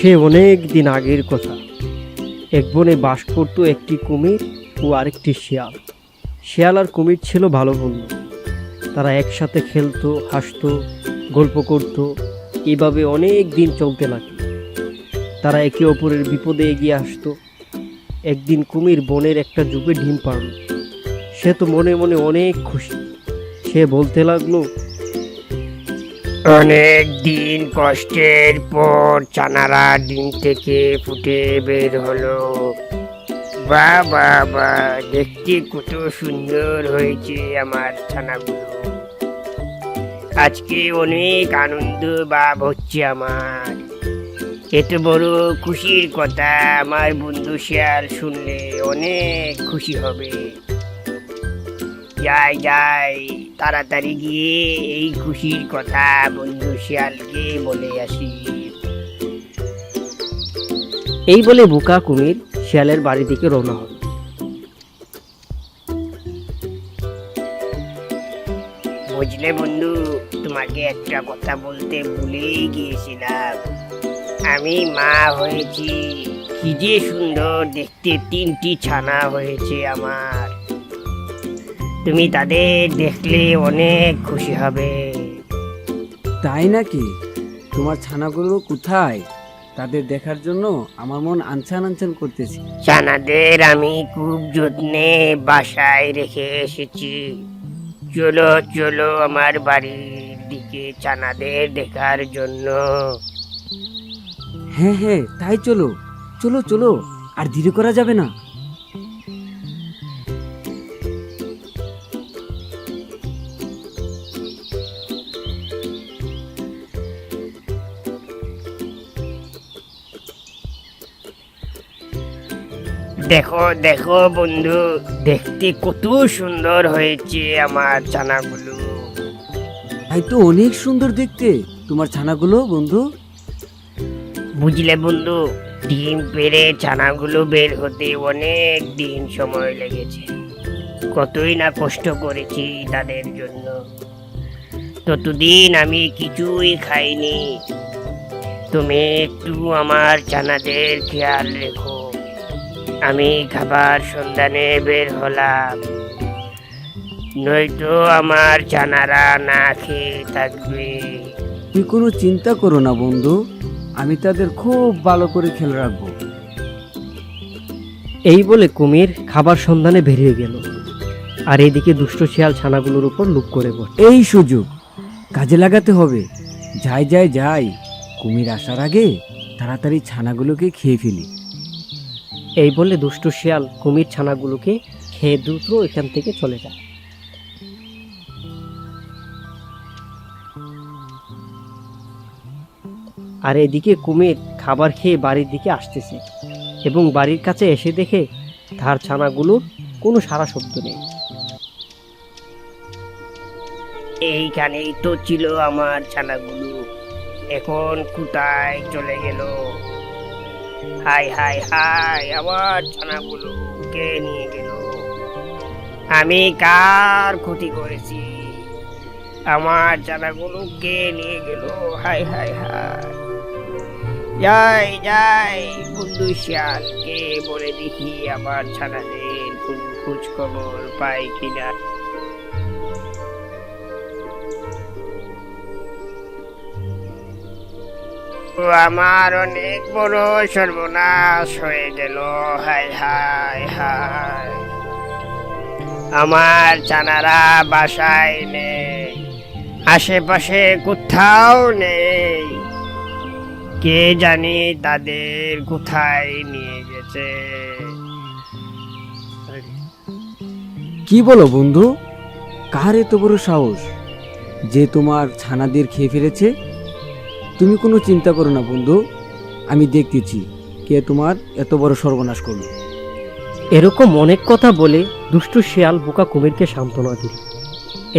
সে অনেক দিন আগের কথা। এক বনে বাস করত একটি কুমির ও আরেকটি শিয়াল। শিয়াল আর কুমির ছিল ভালো বন্ধু। তারা একসাথে খেলতো, হাসতো, গল্প করত। এভাবে অনেক দিন চলতে লাগলো। তারা একে অপরের বিপদে এগিয়ে আসতো। একদিন কুমির বনের একটা ঝোপে ডিম পাড়ল। সে তো মনে মনে অনেক খুশি। সে বলতে লাগলো, অনেক দিন কষ্টের পর চানারা ডিম থেকে ফুটে বের হলো। বাহ বাহ বাহ, দেখতে কত সুন্দর হয়েছে আমার ছানাগুলো। আজকে অনেক আনন্দ ভাব হচ্ছে আমার। এত বড় খুশির কথা আমার বন্ধু শিয়াল শুনলে অনেক খুশি হবে। যাই যাই, তাড়াতাড়ি গিয়ে এই খুশির কথা বন্ধু শিয়ালকে বলে আসি। এই বলে বোকা কুমির শিয়ালের বাড়ির দিকে রওনা হলো। বুঝলে বন্ধু, তোমাকে একটা কথা বলতে ভুলেই গিয়েছিলাম। আমি মা হয়েছি। কি যে সুন্দর দেখতে 3টি ছানা হয়েছে আমার। তুমি তাদের দেখলে অনেক খুশি হবে। তাই নাকি? তোমার ছানাগুলো কোথায়? তাদের দেখার জন্য আমার মন আনছান আনছান করতেছে। ছানাদের আমি খুব যত্নে বাসায় রেখে এসেছি। চলো চলো আমার বাড়ির দিকে ছানাদের দেখার জন্য। হ্যাঁ হ্যাঁ, তাই চলো চলো চলো, আর দেরি করা যাবে না। দেখো দেখো বন্ধু, দেখতে কত সুন্দর হয়েছে আমার ছানাগুলো। তাই তো অনেক সুন্দর দেখতে তোমার ছানাগুলো বন্ধু। বুঝলে বন্ধু, ডিম পেড়ে ছানাগুলো বের হতে অনেক দিন সময় লেগেছে। কতই না কষ্ট করেছি তাদের জন্য। ততদিন আমি কিছুই খাইনি। তুমি একটু আমার ছানাদের খেয়াল রেখো। আমি খাবার সন্ধানে বের হলাম, নয়তো আমার ছানারা না খেয়ে থাকবে। তুমি কোনো চিন্তা করো না বন্ধু, আমি তাদের খুব ভালো করে খেয়াল রাখবো। এই বলে কুমির খাবার সন্ধানে বেরিয়ে গেল। আর এদিকে দুষ্ট শিয়াল ছানাগুলোর উপর লুপ করে বসে। এই সুযোগ কাজে লাগাতে হবে। যাই যাই যাই, কুমির আসার আগে তাড়াতাড়ি ছানাগুলোকে খেয়ে ফেলি। এই বলে দুষ্ট শিয়াল কুমির ছানাগুলোকে খেয়ে দ্রুত এখান থেকে চলে যায়। আর এদিকে কুমির খাবার খেয়ে বাড়ির দিকে আসতেছে এবং বাড়ির কাছে এসে দেখে তার ছানাগুলোর কোনো সাড়া শব্দ নেই। এইখানেই তো ছিল আমার ছানাগুলো, এখন কোথায় চলে গেল? হাই হাই হাই, আমার ছানাগুলো কে নিয়ে গেল? আমি কার ক্ষতি করেছি? আমার ছানাগুলো কে নিয়ে গেল? High high high. যাই যাই, বন্ধু শিয়ালকে বলে দেখি আমার ছানাদের কোনো খোঁজ খবর পাই কিনা। ও, আমার অনেক বড় সর্বনাশ হয়ে গেল। হাই হাই হাই, আমার ছানারা বাসায় নেই, আশেপাশে কোথাও নেই। কে জানি তাদের কোথায় নিয়ে গেছে। কি বলো বন্ধু? কার এত বড় সাহস যে তোমার ছানাদের খেয়ে ফেলেছে? তুমি কোনো চিন্তা করো না বন্ধু, আমি দেখতেছি কে তোমার এত বড় সর্বনাশ করলো। এরকম অনেক কথা বলে দুষ্ট শিয়াল বোকা কুমিরকে সান্ত্বনা দিল।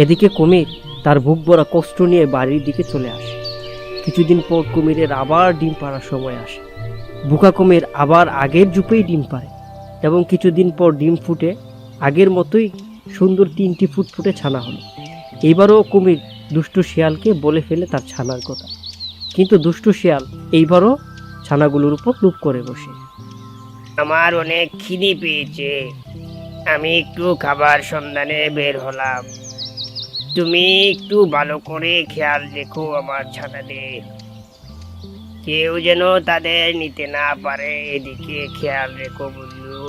এদিকে কুমির তার বুক ভরা কষ্ট নিয়ে বাড়ির দিকে চলে আসে। কিছুদিন পর কুমিরের আবার ডিম পাড়ার সময় আসে। বোকা কুমির আবার আগের ঝোপেই ডিম পাড়ে এবং কিছুদিন পর ডিম ফুটে আগের মতোই সুন্দর 3টি ফুটফুটে ছানা হলো। এইবারও কুমির দুষ্ট শিয়ালকে বলে ফেলে তার ছানার কথা, কিন্তু দুষ্ট শিয়াল এইবারও ছানাগুলোর উপর লুপ করে বসে। আমার অনেক খিদে পেয়েছে, আমি একটু খাবার সন্ধানে বের হলাম। তুমি একটু ভালো করে খেয়াল রেখো আমার ছানাদের, কেউ যেন তাদের নিতে না পারে, এদিকে খেয়াল রেখো বন্ধু।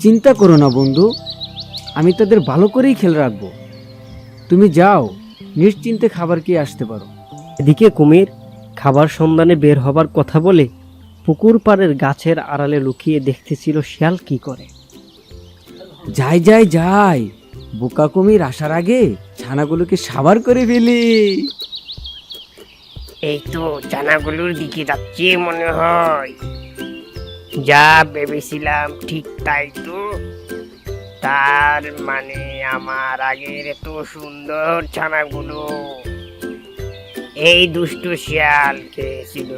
চিন্তা করো না বন্ধু, আমি তাদের ভালো করেই খেয়াল রাখবো। তুমি যাও, নিশ্চিন্তে খাবার খেয়ে আসতে পারো। এদিকে কুমির খাবার সন্ধানে বের হবার কথা বলে পুকুর পাড়ের গাছের আড়ালে লুকিয়ে দেখতেছিল শিয়াল কি করে। যাই যাই যাই, বোকা কুমির আসার আগে ছানাগুলোকে সাবার করে ফেলি। এই তো ছানাগুলোর দিকে যাচ্ছে মনে হয়, যা ভেবেছিলাম ঠিক তাই তো। তার মানে আমার আগের এত সুন্দর ছানাগুলো এই দুষ্টু শিয়াল খেয়েছিল।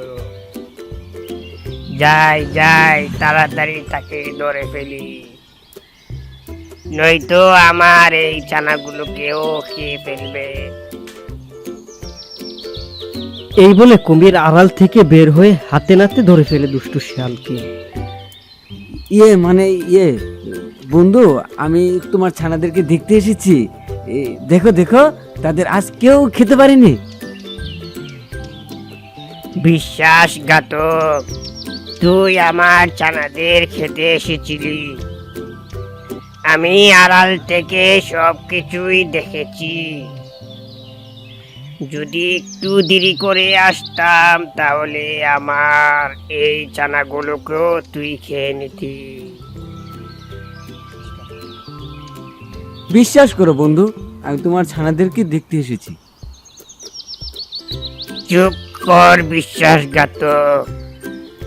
যাই যাই, তাড়াতাড়ি তাকে ধরে ফেলি, নয়তো আমার এই ছানাগুলোকেও খেয়ে ফেলবে। এই বলে কুমির আড়াল থেকে বের হয়ে হাতে নাতে ধরে ফেলে দুষ্টু শিয়ালকে। ইয়ে বন্ধু, আমি তোমার ছানাদেরকে দেখতে এসেছি। দেখো দেখো, তাদের আজ কেউ খেতে পারেনি। বিশ্বাসঘাতক, তুই আমার ছানাদের খেতে এসেছিলি। আমি আড়াল থেকে সবকিছুই দেখেছি। যদি একটু দেরি করে আসতাম তাহলে আমার এই ছানাগুলোকেও তুই খেয়ে নিতি। বিশ্বাস করো বন্ধু, আমি তোমার ছানাদেরকে দেখতে এসেছি। চুপ কর বিশ্বাসঘাতক,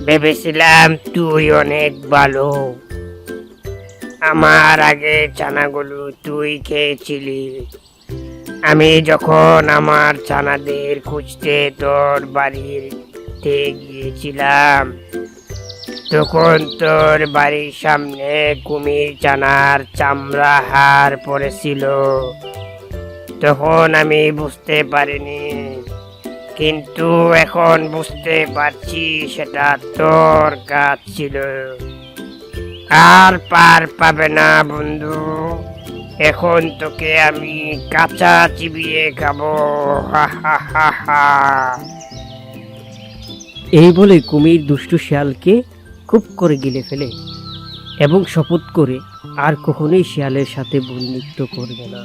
ভেবেছিলাম তুই অনেক ভালো। আমার আগে ছানাগুলো তুই খেয়েছিলি। আমি যখন আমার ছানাদের খুঁজতে তোর বাড়িতে গিয়েছিলাম, তখন তোর বাড়ির সামনে কুমির ছানার চামড়া হাড় পড়েছিল। তখন আমি বুঝতে পারিনি, কিন্তু এখন বুঝতে পারছি সেটা তোর কাজ ছিল। আর পার পাবে না বন্ধু, এখন তোকে আমি কাঁচা চিবিয়ে খাবো। হা হা হা হা। এই বলে কুমির দুষ্টু শিয়ালকে খুব করে গিলে ফেলে এবং শপথ করে আর কখনোই শিয়ালের সাথে বন্ধুত্ব করবে না।